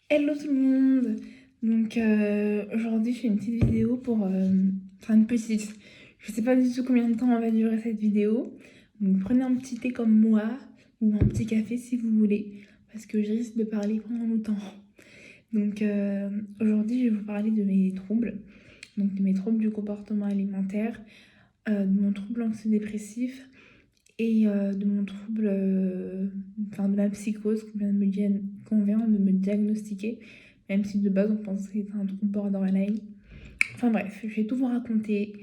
Hello tout le monde! Aujourd'hui je fais une petite vidéo pour... Enfin une petite. Je sais pas du tout combien de temps va durer cette vidéo. Donc prenez un petit thé comme moi ou un petit café si vous voulez. Parce que je risque de parler pendant longtemps. Aujourd'hui je vais vous parler de mes troubles. Donc de mes troubles du comportement alimentaire, de mon trouble anxio-dépressif et de mon trouble... Enfin de ma psychose qu'on vient de me diagnostiquer. Même si de base on pensait que c'était un trouble borderline. Enfin bref, je vais tout vous raconter.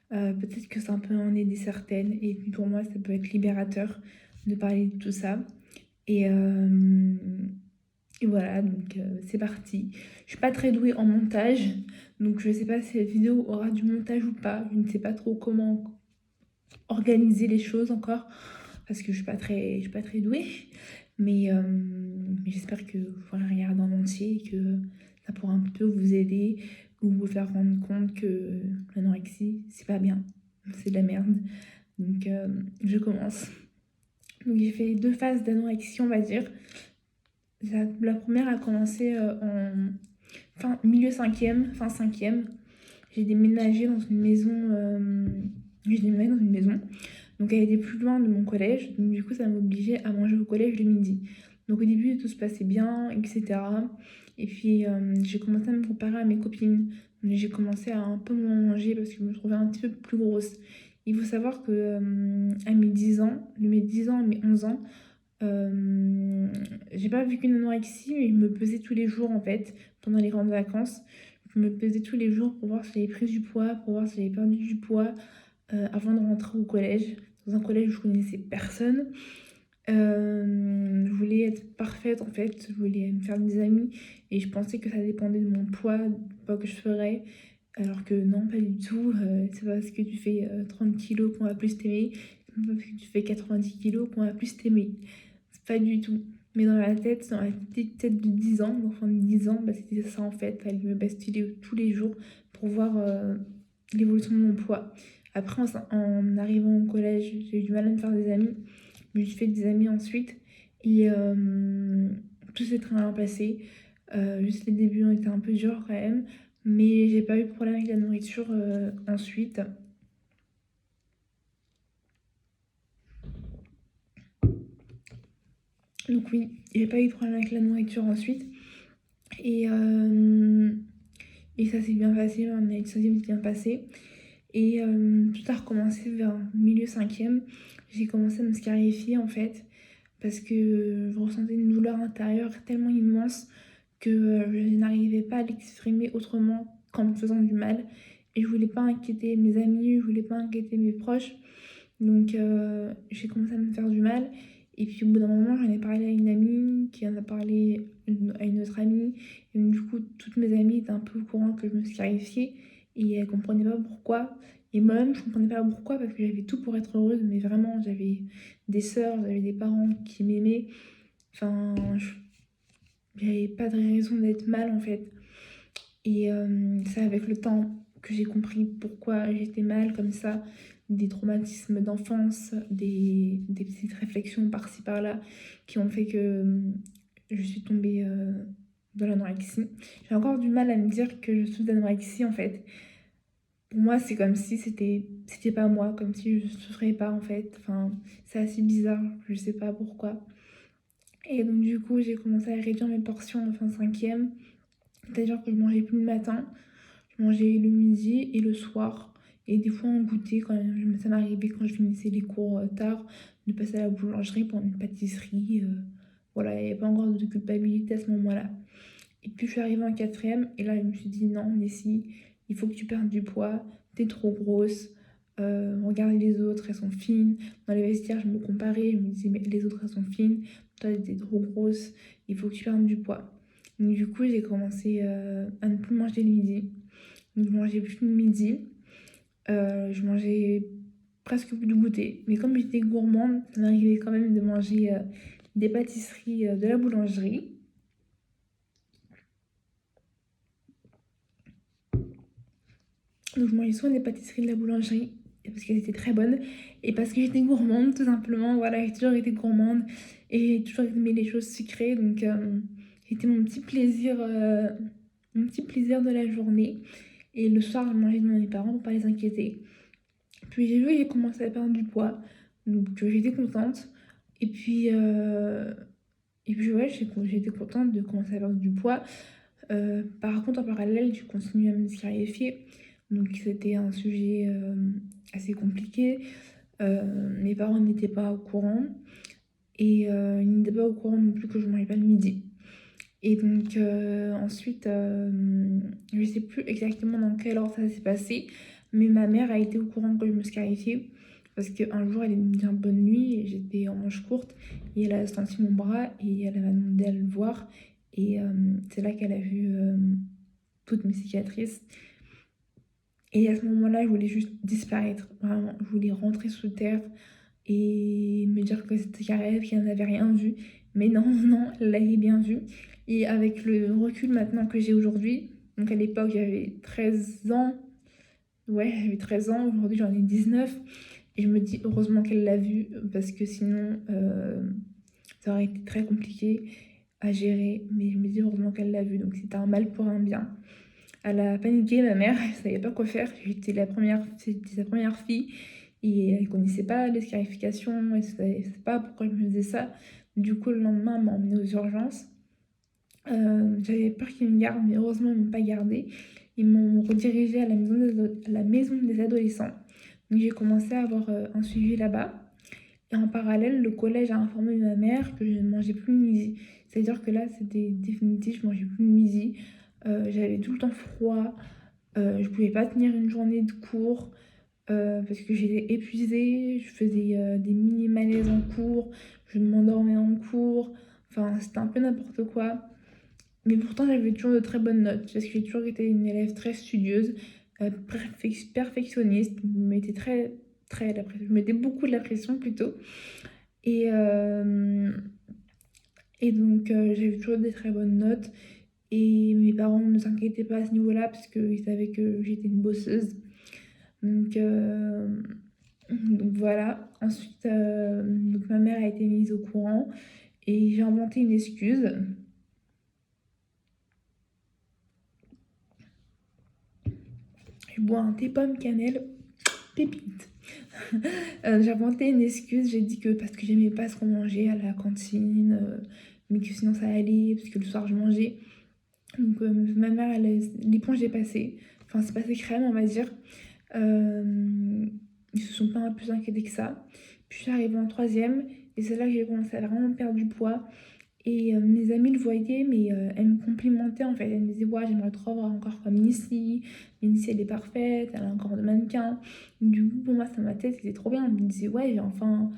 Peut-être que ça peut en aider certaines. Et puis pour moi, ça peut être libérateur de parler de tout ça. Et, euh, et voilà, c'est parti. Je suis pas très douée en montage. Donc je sais pas si cette vidéo aura du montage ou pas. Je ne sais pas trop comment organiser les choses encore. Parce que je suis pas très douée. Mais j'espère que vous pourrez regarder en entier et que ça pourra un peu vous aider ou vous faire rendre compte que l'anorexie, c'est pas bien, c'est de la merde. Je commence. Donc j'ai fait 2 phases d'anorexie, on va dire. La première a commencé milieu cinquième, fin cinquième. J'ai déménagé dans une maison. J'ai déménagé dans une maison. Donc elle était plus loin de mon collège. Donc du coup, ça m'obligeait à manger au collège le midi. Donc au début, tout se passait bien, etc. Et puis j'ai commencé à me comparer à mes copines. Donc, j'ai commencé à un peu moins manger parce que je me trouvais un petit peu plus grosse. Il faut savoir que à mes 10 ans, de mes 10 ans à mes 11 ans, j'ai pas vécu une anorexie, mais je me pesais tous les jours en fait, pendant les grandes vacances. Je me pesais tous les jours pour voir si j'avais pris du poids, pour voir si j'avais perdu du poids avant de rentrer au collège. Dans un collège où je connaissais personne. Je voulais être parfaite en fait, je voulais me faire des amis et je pensais que ça dépendait de mon poids, du poids que je ferais. Alors que non, pas du tout. C'est pas parce que tu fais 30 kilos qu'on va plus t'aimer, c'est pas parce que tu fais 90 kilos qu'on va plus t'aimer. C'est pas du tout. Mais dans la petite tête de 10 ans, l'enfant de 10 ans, bah, c'était ça en fait. Fallait me basculer tous les jours pour voir l'évolution de mon poids. Après, en arrivant au collège, j'ai eu du mal à me faire des amis. Je me suis fait des amis ensuite. Et tout s'est très bien passé. Juste les débuts ont été un peu durs quand même. Mais j'ai pas eu de problème avec la nourriture ensuite. Donc oui, j'ai pas eu de problème avec la nourriture ensuite. Et, euh, et ça s'est bien passé, ma année s'est bien passé. Et tout a recommencé vers milieu cinquième. J'ai commencé à me scarifier en fait. Parce que je ressentais une douleur intérieure tellement immense que je n'arrivais pas à l'exprimer autrement qu'en me faisant du mal. Et je voulais pas inquiéter mes amis, je voulais pas inquiéter mes proches. J'ai commencé à me faire du mal. Et puis au bout d'un moment, j'en ai parlé à une amie qui en a parlé à une autre amie. Et donc, du coup, toutes mes amies étaient un peu au courant que je me scarifiais et elles comprenaient pas pourquoi. Et moi-même, je comprenais pas pourquoi parce que j'avais tout pour être heureuse, mais vraiment, j'avais des sœurs, j'avais des parents qui m'aimaient. Enfin, j'avais pas de raison d'être mal en fait. Et c'est avec le temps que j'ai compris pourquoi j'étais mal comme ça, des traumatismes d'enfance, des petites réflexions par-ci par-là qui ont fait que je suis tombée dans l'anorexie. J'ai encore du mal à me dire que je suis d'anorexie en fait. Pour moi, c'est comme si c'était pas moi, comme si je ne souffrais pas en fait. Enfin, c'est assez bizarre, je sais pas pourquoi. Et donc du coup, j'ai commencé à réduire mes portions en fin de cinquième. C'est-à-dire que je mangeais plus le matin, je mangeais le midi et le soir. Et des fois en goûter, ça m'arrivait quand je finissais les cours tard, de passer à la boulangerie pour une pâtisserie. Voilà, il n'y avait pas encore de culpabilité à ce moment-là. Et puis je suis arrivée en quatrième et là je me suis dit non, Nessie, il faut que tu perdes du poids, t'es trop grosse. Regarde les autres, elles sont fines. Dans les vestiaires, je me comparais, je me disais mais les autres elles sont fines, toi t'es trop grosse, il faut que tu perdes du poids. Donc du coup j'ai commencé à ne plus manger le midi. Donc je mangeais plus le midi, je mangeais presque plus de goûter. Mais comme j'étais gourmande, ça m'arrivait quand même de manger des pâtisseries de la boulangerie. Donc je mangeais soit des pâtisseries de la boulangerie, parce qu'elles étaient très bonnes, et parce que j'étais gourmande tout simplement. Voilà, j'ai toujours été gourmande et j'ai toujours aimé les choses sucrées. C'était mon petit plaisir de la journée. Et le soir, je mangeais devant mes parents pour pas les inquiéter. Puis j'ai vu que j'ai commencé à perdre du poids. Donc j'étais contente. Et puis, euh, et puis ouais, j'étais contente de commencer à perdre du poids. Par contre, en parallèle, j'ai continué à me scarifier. Donc c'était un sujet assez compliqué. Mes parents n'étaient pas au courant. Et ils n'étaient pas au courant non plus que je ne mangeais pas le midi. Et donc ensuite, je ne sais plus exactement dans quel ordre ça s'est passé, mais ma mère a été au courant que je me scarifiais. Parce qu'un jour, elle est venue me dire bonne nuit, et j'étais en manche courte, et elle a senti mon bras, et elle m'a demandé d'aller le voir. Et c'est là qu'elle a vu toutes mes cicatrices. Et à ce moment-là, je voulais juste disparaître, vraiment. Je voulais rentrer sous terre et me dire que c'était qu'un rêve, qu'elle n'avait rien vu. Mais non, non, elle l'avait bien vu. Et avec le recul maintenant que j'ai aujourd'hui, donc à l'époque j'avais 13 ans, ouais, j'avais 13 ans, aujourd'hui j'en ai 19. Et je me dis heureusement qu'elle l'a vu, parce que sinon ça aurait été très compliqué à gérer. Mais je me dis heureusement qu'elle l'a vu, donc c'était un mal pour un bien. Elle a paniqué, ma mère, elle savait pas quoi faire. C'était sa première fille et elle connaissait pas les scarifications, elle savait pas pourquoi je me faisais ça. Du coup, le lendemain, elle m'a emmenée aux urgences. J'avais peur qu'ils me gardent, mais heureusement, ils m'ont pas gardée. Ils m'ont redirigée à la maison des adolescents. Donc, j'ai commencé à avoir un suivi là-bas. Et en parallèle, le collège a informé ma mère que je ne mangeais plus le midi. C'est-à-dire que là, c'était définitif, je mangeais plus le midi. J'avais tout le temps froid. Je pouvais pas tenir une journée de cours parce que j'étais épuisée. Je faisais des mini malaises en cours. Je m'endormais en cours. Enfin, c'était un peu n'importe quoi. Mais pourtant, j'avais toujours de très bonnes notes parce que j'ai toujours été une élève très studieuse, perfectionniste. Je me mettais je me mettais beaucoup de la pression plutôt. Et, euh, et donc, j'avais toujours des très bonnes notes. Et mes parents ne s'inquiétaient pas à ce niveau-là parce qu'ils savaient que j'étais une bosseuse. Donc, donc voilà. Ensuite, donc ma mère a été mise au courant et j'ai inventé une excuse. Je bois un thé pomme cannelle pépite. J'ai inventé une excuse. J'ai dit que parce que j'aimais pas ce qu'on mangeait à la cantine, mais que sinon ça allait parce que le soir je mangeais. Donc ma mère, l'éponge est passée. Enfin, c'est passé crème, on va dire. Ils se sont pas plus inquiétés que ça. Puis je suis arrivée en troisième et c'est là que j'ai commencé à vraiment perdre du poids. Et mes amies le voyaient, mais elles me complimentaient en fait. Elles me disaient, ouais, j'aimerais trop avoir un corps comme Missy. Missy, elle est parfaite, elle a un corps de mannequin. Du coup, pour moi, ça ma tête, c'était trop bien. Je me disais, ouais, j'ai enfin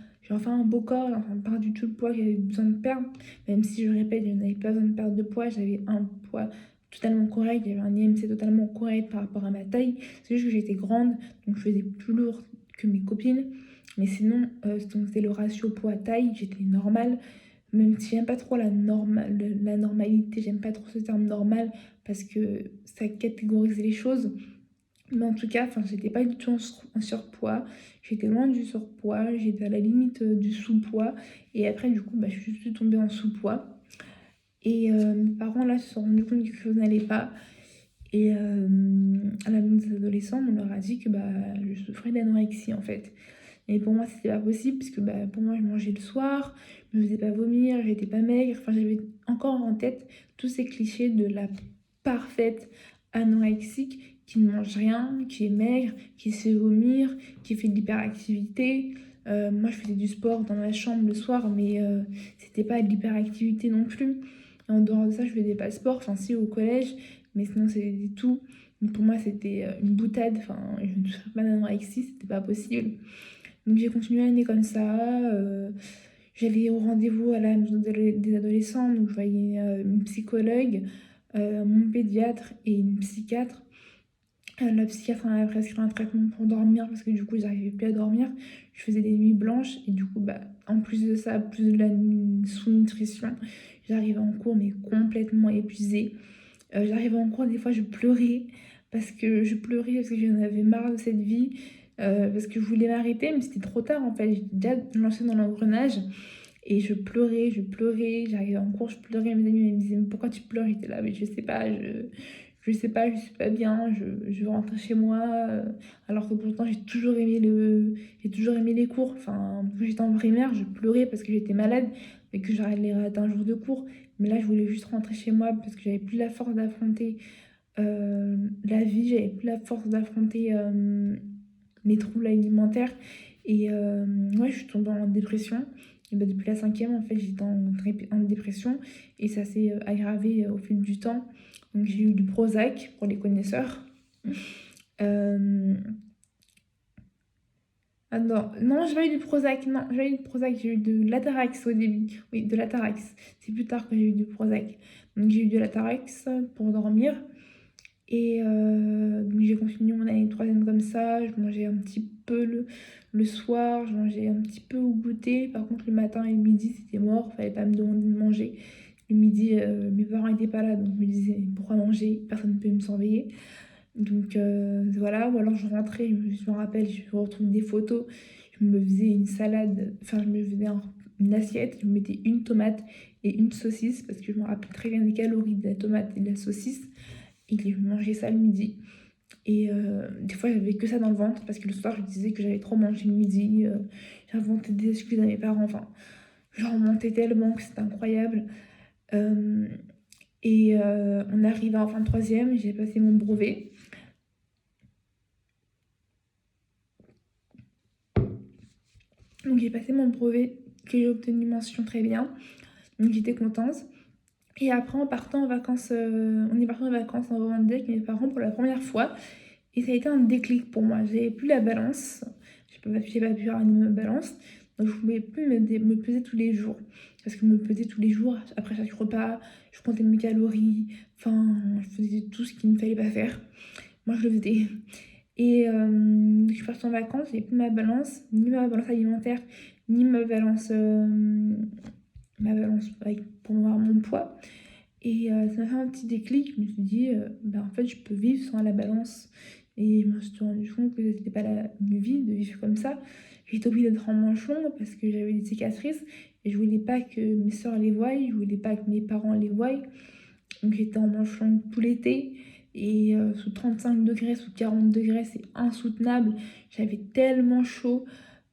un beau corps, j'ai enfin pas du tout le poids que j'avais besoin de perdre. Même si je répète, je n'avais pas besoin de perdre de poids, j'avais un poids totalement correct, j'avais un IMC totalement correct par rapport à ma taille. C'est juste que j'étais grande, donc je faisais plus lourd que mes copines. Mais sinon, donc c'était le ratio poids-taille, j'étais normale. Même si j'aime pas trop la normalité, j'aime pas trop ce terme normal parce que ça catégorise les choses. Mais en tout cas, enfin, j'étais pas du tout en surpoids, j'étais loin du surpoids, j'étais à la limite du sous-poids. Et après, du coup, bah, je suis tombée en sous-poids. Et mes parents là se sont rendus compte que quelque chose n'allait pas. Et à la maison des adolescents, on leur a dit que bah, je souffrais d'anorexie en fait. Et pour moi, c'était pas possible, parce que bah, pour moi, je mangeais le soir, je me faisais pas vomir, j'étais pas maigre. Enfin, j'avais encore en tête tous ces clichés de la parfaite anorexique qui ne mange rien, qui est maigre, qui se fait vomir, qui fait de l'hyperactivité. Moi, je faisais du sport dans ma chambre le soir, mais c'était pas de l'hyperactivité non plus. En dehors de ça, je faisais pas de sport, enfin si au collège, mais sinon c'était tout. Donc, pour moi, c'était une boutade, enfin, je ne souffrais pas d'anorexie, c'était pas possible. Donc j'ai continué l'année comme ça. J'allais au rendez-vous à la maison des adolescents, donc je voyais une psychologue, mon pédiatre et une psychiatre. La psychiatre m'a prescrit un traitement pour dormir parce que du coup j'arrivais plus à dormir. Je faisais des nuits blanches et du coup bah, en plus de ça, plus de la sous-nutrition, j'arrivais en cours mais complètement épuisée. J'arrivais en cours, des fois je pleurais parce que j'en avais marre de cette vie, parce que je voulais m'arrêter, mais c'était trop tard en fait. J'étais déjà lancée dans l'engrenage Et je pleurais, j'arrivais en cours, je pleurais, mes amis me disaient mais pourquoi tu pleures? J'étais là, mais je sais pas, je sais pas, je suis pas bien, je veux rentrer chez moi. Alors que pourtant j'ai toujours aimé les cours. Enfin, quand j'étais en primaire, je pleurais parce que j'étais malade et que j'allais rater un jour de cours. Mais là, je voulais juste rentrer chez moi parce que j'avais plus la force d'affronter la vie, j'avais plus la force d'affronter mes troubles alimentaires. Et ouais, je suis tombée en dépression. Et bah, depuis la cinquième, en fait, j'étais en dépression et ça s'est aggravé au fil du temps. Donc j'ai eu du Prozac pour les connaisseurs. Euh, Ah non, j'ai pas eu du Prozac, non, j'ai pas eu du Prozac, j'ai eu de l'Atarax au début. Oui, de l'Atarax. C'est plus tard que j'ai eu du Prozac. Donc j'ai eu de l'Atarax pour dormir. Et donc j'ai continué mon année de troisième comme ça. Je mangeais un petit peu le soir, je mangeais un petit peu au goûter. Par contre, le matin et le midi, c'était mort. Fallait pas me demander de manger. Le midi, mes parents n'étaient pas là, donc je me disais pourquoi manger? Personne ne peut me surveiller. Donc voilà, ou alors je rentrais, je me rappelle, je retrouve des photos. Je me faisais une salade, enfin, je me faisais une assiette, je me mettais une tomate et une saucisse, parce que je me rappelle très bien des calories de la tomate et de la saucisse. Et je mangeais ça le midi. Et des fois, j'avais que ça dans le ventre parce que le soir, je disais que j'avais trop mangé le midi. J'inventais des excuses à mes parents. Enfin, j'en remontais tellement que c'était incroyable. Euh, et on arrive en fin de troisième, j'ai passé mon brevet. Donc, j'ai passé mon brevet que j'ai obtenu mention très bien. Donc, j'étais contente. Et après, on est parti en vacances en Vendée avec mes parents pour la première fois. Et ça a été un déclic pour moi. J'avais plus la balance. J'ai pas pu animer ma balance. Donc je pouvais plus me peser tous les jours. Parce que me peser tous les jours, après chaque repas, je comptais mes calories. Enfin, je faisais tout ce qu'il ne fallait pas faire. Moi, je le faisais. Et je suis partie en vacances, j'avais plus ma balance, ni ma balance alimentaire, ni ma balance pour voir mon poids. Et ça m'a fait un petit déclic. Je me suis dit, en fait, je peux vivre sans la balance. Et je me suis rendu compte que c'était pas la mieux vie de vivre comme ça. J'étais obligée d'être en manche longue parce que j'avais des cicatrices. Et je voulais pas que mes soeurs les voient, je voulais pas que mes parents les voient. Donc j'étais en manche longue tout l'été. Et sous 35 degrés, sous 40 degrés, c'est insoutenable. J'avais tellement chaud.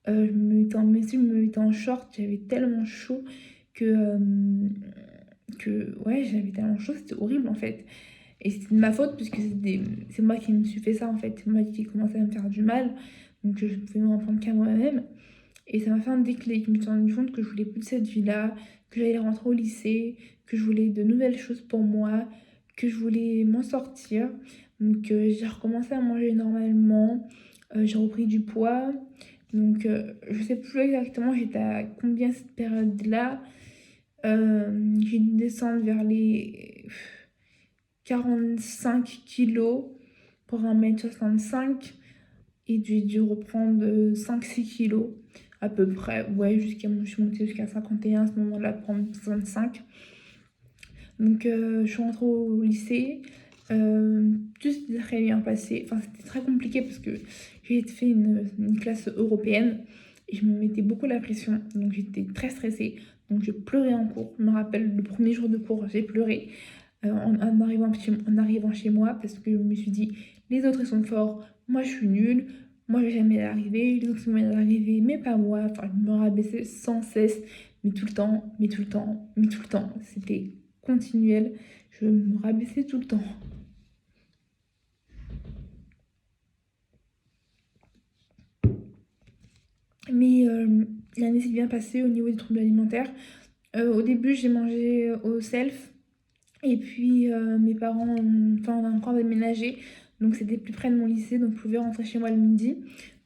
Je me mettais en mesure, je me mettais en short. J'avais tellement chaud que, ouais, j'avais tellement chaud, c'était horrible en fait. Et c'est de ma faute puisque c'est moi qui me suis fait ça en fait. C'est moi qui ai commencé à me faire du mal. Donc je pouvais m'en prendre qu'à moi-même. Et ça m'a fait un déclic. Je me suis rendu compte que je voulais plus de cette vie-là, que j'allais rentrer au lycée, que je voulais de nouvelles choses pour moi, que je voulais m'en sortir. Donc j'ai recommencé à manger normalement. J'ai repris du poids. Donc je sais plus exactement j'étais à combien cette période-là. J'ai dû descendre vers les 45 kilos pour 1,65 m et j'ai dû reprendre 5-6 kilos à peu près. Ouais, je suis montée jusqu'à 51 à ce moment-là, prendre 65. Donc je suis rentrée au lycée. Tout s'est très bien passé. Enfin, c'était très compliqué parce que j'ai fait une classe européenne et je me mettais beaucoup la pression. Donc j'étais très stressée. Donc je pleurais en cours. Je me rappelle le premier jour de cours, j'ai pleuré en arrivant chez moi parce que je me suis dit, les autres ils sont forts, moi je suis nulle, moi je vais jamais y arriver, les autres ils vont y arriver, mais pas moi. Enfin, je me rabaissais sans cesse, mais tout le temps, mais tout le temps, mais tout le temps. C'était continuel, je me rabaissais tout le temps. Mais l'année s'est bien passée au niveau des troubles alimentaires. Au début, j'ai mangé au self. Et puis mes parents, enfin on a encore déménagé, donc c'était plus près de mon lycée, donc je pouvais rentrer chez moi le midi.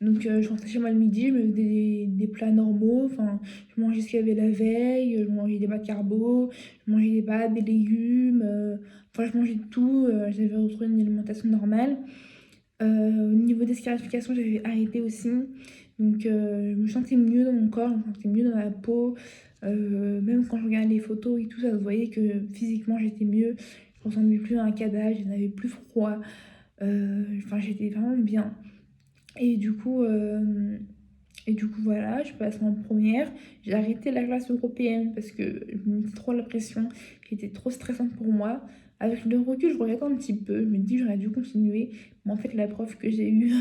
Donc je rentrais chez moi le midi, je me faisais des plats normaux, enfin je mangeais ce qu'il y avait la veille, je mangeais des pâtes carbo, je mangeais des pâtes, des légumes, enfin je mangeais de tout, j'avais retrouvé une alimentation normale. Au niveau des scarifications, j'avais arrêté aussi. Donc, je me sentais mieux dans mon corps, je me sentais mieux dans la peau. Même quand je regardais les photos et tout, ça se voyait que physiquement j'étais mieux. Je ressemblais plus à un cadavre, je n'avais plus froid. Enfin, j'étais vraiment bien. Et du coup, Et du coup, voilà, je passe en première. J'ai arrêté la classe européenne parce que je me mettais trop la pression, qui était trop stressante pour moi. Avec le recul, je regrette un petit peu. Je me dis que j'aurais dû continuer. Mais en fait, la prof que j'ai eue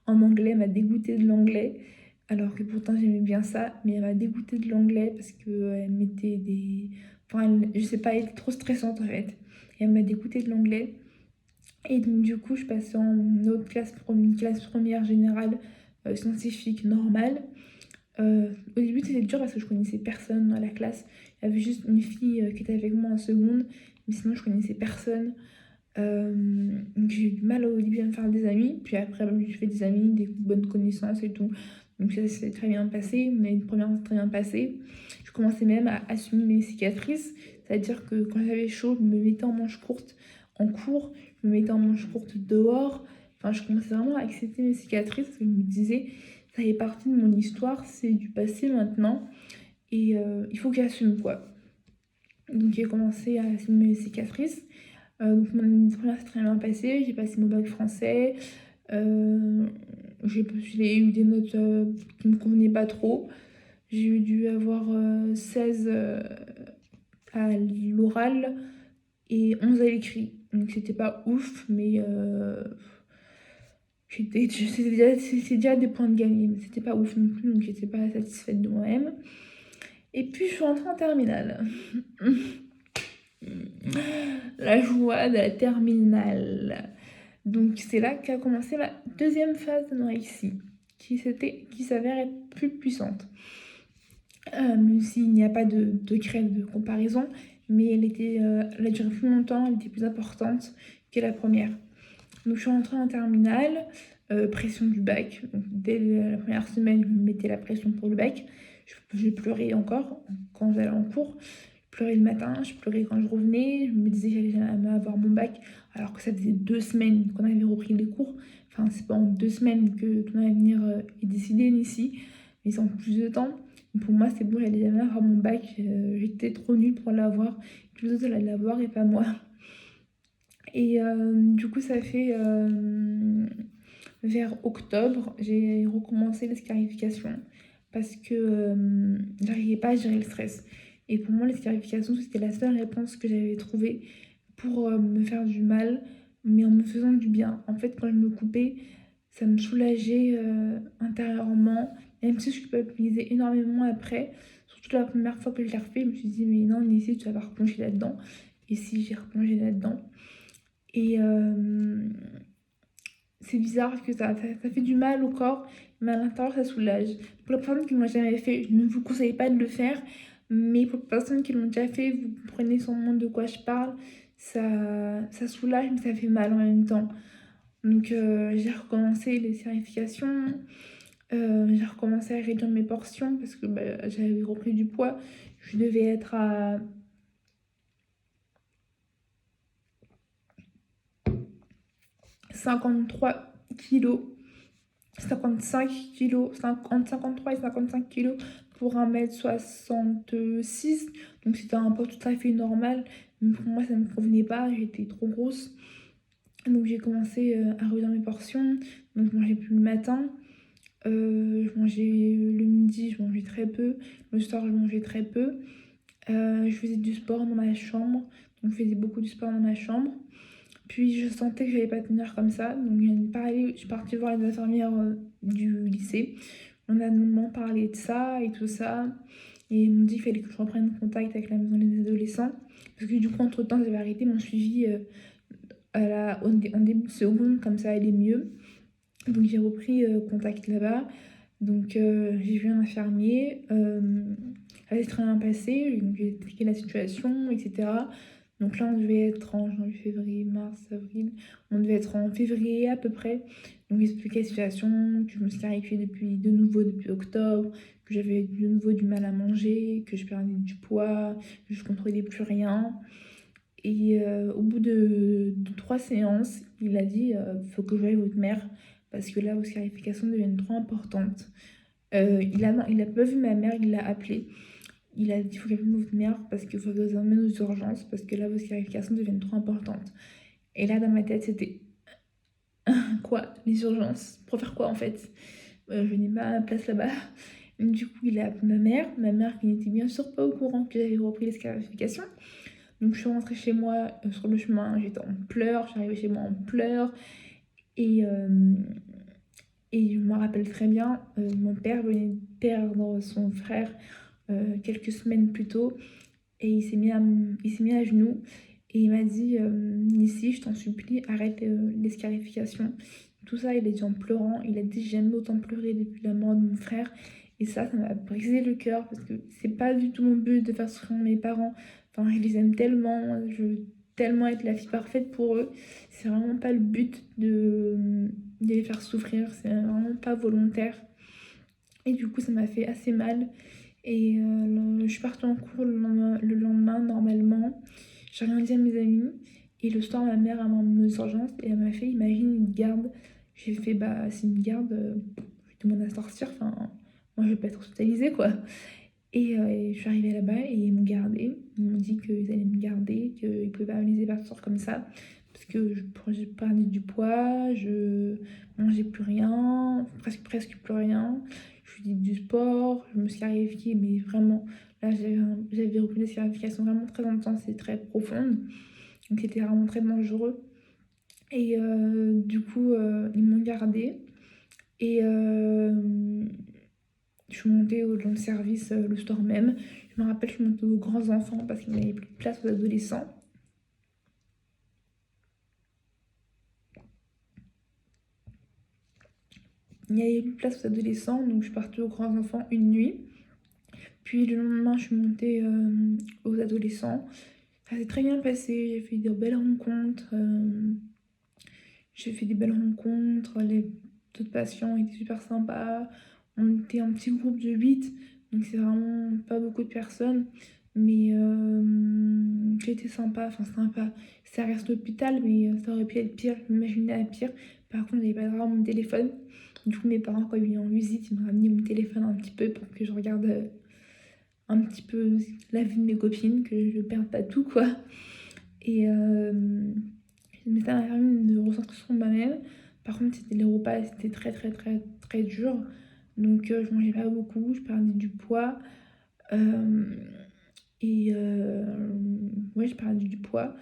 en anglais m'a dégoûtée de l'anglais. Alors que pourtant, j'aimais bien ça. Mais elle m'a dégoûtée de l'anglais parce qu'elle mettait des... Enfin, je sais pas, elle était trop stressante en fait. Et elle m'a dégoûtée de l'anglais. Et donc, du coup, je passais en autre classe, une classe première générale, scientifique, normale. Au début, c'était dur parce que je connaissais personne dans la classe. Il y avait juste une fille qui était avec moi en seconde, mais sinon, je connaissais personne. Donc, j'ai eu du mal au début à me faire des amis. Puis après, j'ai fait des amis, des bonnes connaissances et tout. Donc, ça s'est très bien passé. Mais une première s'est très bien passée. Je commençais même à assumer mes cicatrices. C'est-à-dire que quand j'avais chaud, je me mettais en manche courte en cours, je me mettais en manche courte dehors. Enfin, je commençais vraiment à accepter mes cicatrices parce que je me disais, ça fait partie de mon histoire, c'est du passé maintenant. Et il faut que j'assume quoi. Donc j'ai commencé à assumer mes cicatrices. Donc mon année de première s'est très bien passée, j'ai passé mon bac français. Euh, j'ai eu des notes qui me convenaient pas trop. J'ai dû avoir 16 à l'oral et 11 à l'écrit. Donc c'était pas ouf, mais c'était déjà des points de gagné, mais c'était pas ouf non plus, donc j'étais pas satisfaite de moi-même. Et puis je suis rentrée en terminale. La joie de la terminale. Donc c'est là qu'a commencé la deuxième phase de l'anorexie, qui s'avère être plus puissante. Même s'il n'y a pas de degré de comparaison, mais elle a duré plus longtemps, elle était plus importante que la première. Donc je suis rentrée en terminale, pression du bac. Donc, dès la première semaine, je me mettais la pression pour le bac. Je pleurais encore quand j'allais en cours. Je pleurais le matin, je pleurais quand je revenais. Je me disais que j'allais jamais avoir mon bac, alors que ça faisait 2 semaines qu'on avait repris les cours. Enfin, c'est pas en 2 semaines que ton avenir est décidé ici, mais c'est en plus de temps. Pour moi, c'est bon, j'allais jamais avoir mon bac. J'étais trop nulle pour l'avoir. Tous les autres allaient l'avoir et pas moi. Et du coup, ça fait vers octobre, j'ai recommencé les scarifications parce que j'arrivais pas à gérer le stress. Et pour moi, les scarifications, c'était la seule réponse que j'avais trouvée pour me faire du mal, mais en me faisant du bien. En fait, quand je me coupais, ça me soulageait intérieurement, même si je culpabilisais énormément après. Surtout la première fois que je l'ai refait, je me suis dit, mais non, Nissi, tu vas pas replonger là-dedans. Et si j'ai replongé là-dedans. Et c'est bizarre parce que ça fait du mal au corps, mais à l'intérieur, ça soulage. Pour les personnes qui ne l'ont jamais fait, je ne vous conseille pas de le faire, mais pour les personnes qui l'ont déjà fait, vous comprenez sûrement de quoi je parle. Ça soulage, mais ça fait mal en même temps. Donc, j'ai recommencé les scarifications. J'ai recommencé à réduire mes portions parce que j'avais repris du poids. Je devais être à 53 kilos, 55 kilos, 53 et 55 kilos pour 1m66. Donc c'était un poids tout à fait normal. Mais pour moi, ça ne me convenait pas. J'étais trop grosse. Donc j'ai commencé à réduire mes portions. Donc je mangeais plus le matin. Je mangeais le midi, je mangeais très peu. Le soir, je mangeais très peu. Je faisais du sport dans ma chambre. Donc je faisais beaucoup de sport dans ma chambre. Puis je sentais que je n'allais pas tenir comme ça. Donc je suis partie voir les infirmières du lycée. On a longuement parlé de ça et tout ça. Et ils m'ont dit qu'il fallait que je reprenne contact avec la maison des adolescents. Parce que du coup, entre-temps, j'avais arrêté mon suivi en début de seconde, comme ça allait mieux. Donc j'ai repris contact là-bas. Donc j'ai vu un infirmier. Ça s'est très bien passé. Donc j'ai expliqué la situation, etc. Donc là, on devait être en janvier, février, mars, avril. On devait être en février à peu près. Donc j'expliquais la situation, que je me suis clarifiée de nouveau depuis octobre, que j'avais de nouveau du mal à manger, que je perdais du poids, que je ne contrôlais plus rien. Et au bout de 3 séances, il a dit faut que je voie votre mère parce que là, vos scarifications deviennent trop importantes. Il a pas vu ma mère, il l'a appelée. Il a dit il faut qu'elle vienne votre mère parce qu'il faut que vous emmène aux urgences parce que là, vos scarifications deviennent trop importantes. Et là, dans ma tête, c'était quoi, les urgences? Pour faire quoi en fait? je n'ai pas ma place là-bas. Du coup, il a appelé ma mère qui n'était bien sûr pas au courant que j'avais repris les scarifications. Donc je suis rentrée chez moi, sur le chemin, j'étais en pleurs, j'arrivais chez moi en pleurs. Et, et je me rappelle très bien, mon père venait de perdre son frère quelques semaines plus tôt. Et il s'est mis à genoux et il m'a dit Nissi, je t'en supplie, arrête les scarifications. Tout ça, il a dit en pleurant. Il a dit j'ai jamais autant pleuré depuis la mort de mon frère. Et ça m'a brisé le cœur parce que c'est pas du tout mon but de faire souffrir mes parents. Enfin, je les aime tellement, je veux tellement être la fille parfaite pour eux. C'est vraiment pas le but de les faire souffrir, c'est vraiment pas volontaire. Et du coup, ça m'a fait assez mal. Et je suis partie en cours le lendemain, normalement. J'ai rien dit à mes amis. Et le soir, ma mère a m'emmené aux urgences et elle m'a fait imagine une garde. J'ai fait bah, c'est une garde, je demande à sortir. Enfin, moi, je vais pas être hospitalisée quoi. Et je suis arrivée là-bas et ils m'ont gardée. Ils m'ont dit qu'ils allaient me garder, qu'ils ne pouvaient pas me laisser partir comme ça. Parce que j'ai perdu du poids, je mangeais plus rien, presque plus rien. Je faisais du sport, je me suis scarifiée, mais vraiment, là j'avais repris des scarifications vraiment très intenses et très profondes. Donc c'était vraiment très dangereux. Et du coup, ils m'ont gardée. Et je suis montée dans le service le soir même. Je me rappelle, je suis montée aux grands enfants parce qu'il n'y avait plus de place aux adolescents. Il n'y avait plus de place aux adolescents, donc je suis partie aux grands enfants une nuit. Puis le lendemain, je suis montée aux adolescents. Ça s'est très bien passé, j'ai fait de belles rencontres. J'ai fait des belles rencontres, les autres patients étaient super sympas. On était un petit groupe de 8, donc c'est vraiment pas beaucoup de personnes. Mais c'était sympa, enfin sympa. Ça reste l'hôpital, mais ça aurait pu être pire. Je m'imaginais à pire. Par contre, j'avais pas le droit à mon téléphone. Du coup, mes parents, quand ils venaient en visite, ils m'ont ramené mon téléphone un petit peu pour que je regarde un petit peu la vie de mes copines, que je perde pas tout, quoi. Et mais ça m'a permis de ressentir sur moi-même. Par contre, c'était les repas, c'était très, très, très, très dur. Donc, je mangeais pas beaucoup, je perdais du poids. Euh, ouais, je perdais du poids.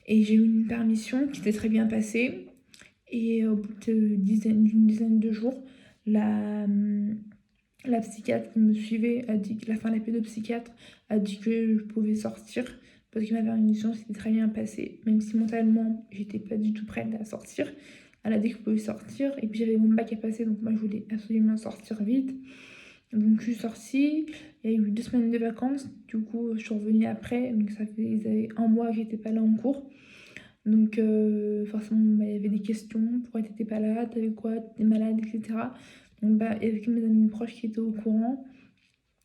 Et j'ai eu une permission qui s'est très bien passée. Et au bout d'une dizaine de jours, la psychiatre qui me suivait a dit que la pédopsychiatre a dit que je pouvais sortir parce que ma permission s'était très bien passée, même si mentalement j'étais pas du tout prête à sortir. Elle a dit que je pouvais sortir et puis j'avais mon bac à passer donc moi je voulais absolument sortir vite. Donc je suis sortie, il y a eu 2 semaines de vacances, du coup je suis revenue après, donc ça faisait un mois que j'étais pas là en cours. Donc forcément bah, il y avait des questions, pourquoi t'étais pas là, t'avais quoi, t'étais malade, etc. Donc bah, il y avait que mes amis proches qui étaient au courant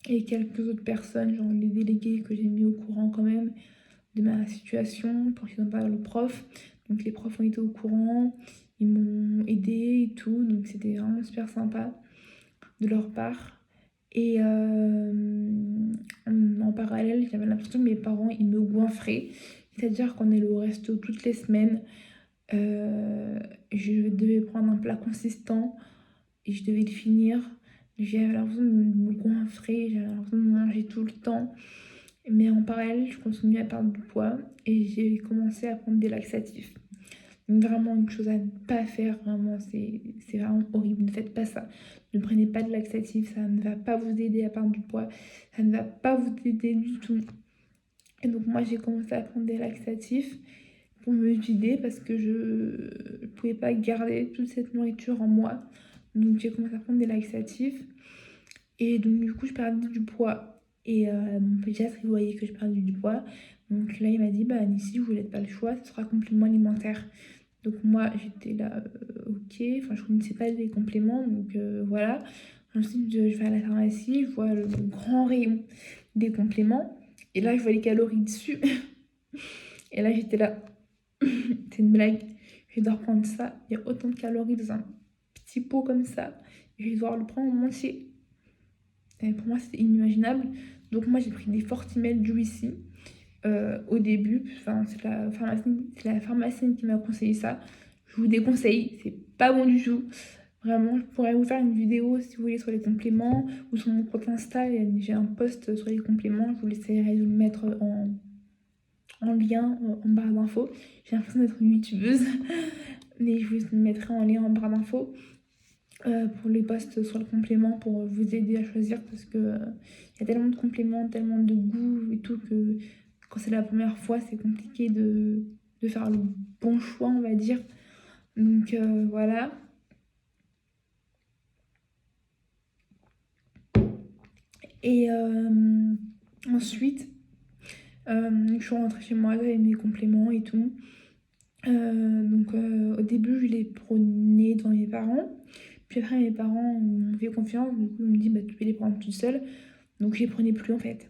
et quelques autres personnes, genre les délégués que j'ai mis au courant quand même de ma situation pour qu'ils en parlent aux profs. Donc les profs ont été au courant, ils m'ont aidé et tout, donc c'était vraiment super sympa de leur part. Et en parallèle, j'avais l'impression que mes parents, ils me goinfraient. C'est-à-dire qu'on allait au resto toutes les semaines. Euh, je devais prendre un plat consistant et je devais le finir. J'avais l'impression de me goinfrer, j'avais l'impression de manger tout le temps. Mais en parallèle, je continuais à perdre du poids et j'ai commencé à prendre des laxatifs. Donc vraiment une chose à ne pas faire, vraiment, c'est vraiment horrible. Ne faites pas ça. Ne prenez pas de laxatifs, ça ne va pas vous aider à perdre du poids. Ça ne va pas vous aider du tout. Et donc moi, j'ai commencé à prendre des laxatifs pour me vider parce que je ne pouvais pas garder toute cette nourriture en moi. Donc j'ai commencé à prendre des laxatifs et donc du coup je perdais du poids. Et mon pédiatre il voyait que je perdais du poids. Donc là il m'a dit bah Nissi, vous n'avez pas le choix, ce sera complément alimentaire. Donc moi j'étais là ok, enfin je connaissais pas les compléments donc voilà. Ensuite je vais à la pharmacie, je vois le grand rayon des compléments et là je vois les calories dessus. Et là j'étais là, c'est une blague, je vais devoir prendre ça, il y a autant de calories dans un petit pot comme ça, je vais devoir le prendre en entier. Et pour moi, c'était inimaginable. Donc moi, j'ai pris des Fortimel Juicy au début. Enfin, c'est la pharmacienne qui m'a conseillé ça. Je vous déconseille, c'est pas bon du tout. Vraiment, je pourrais vous faire une vidéo si vous voulez sur les compléments ou sur mon compte Insta. J'ai un post sur les compléments. Je vous laisserai le mettre en lien en barre d'infos. J'ai l'impression d'être une youtubeuse, mais je vous mettrai en lien en barre d'infos pour les posts sur le complément pour vous aider à choisir parce que y a tellement de compléments, tellement de goûts et tout que quand c'est la première fois, c'est compliqué de faire le bon choix, on va dire. Donc voilà. Et ensuite, je suis rentrée chez moi, j'avais mes compléments et tout. Donc au début, je les prenais dans mes parents. Puis après, mes parents m'ont fait confiance. Du coup, ils me dit bah, tu peux les prendre toute seule. Donc je les prenais plus en fait.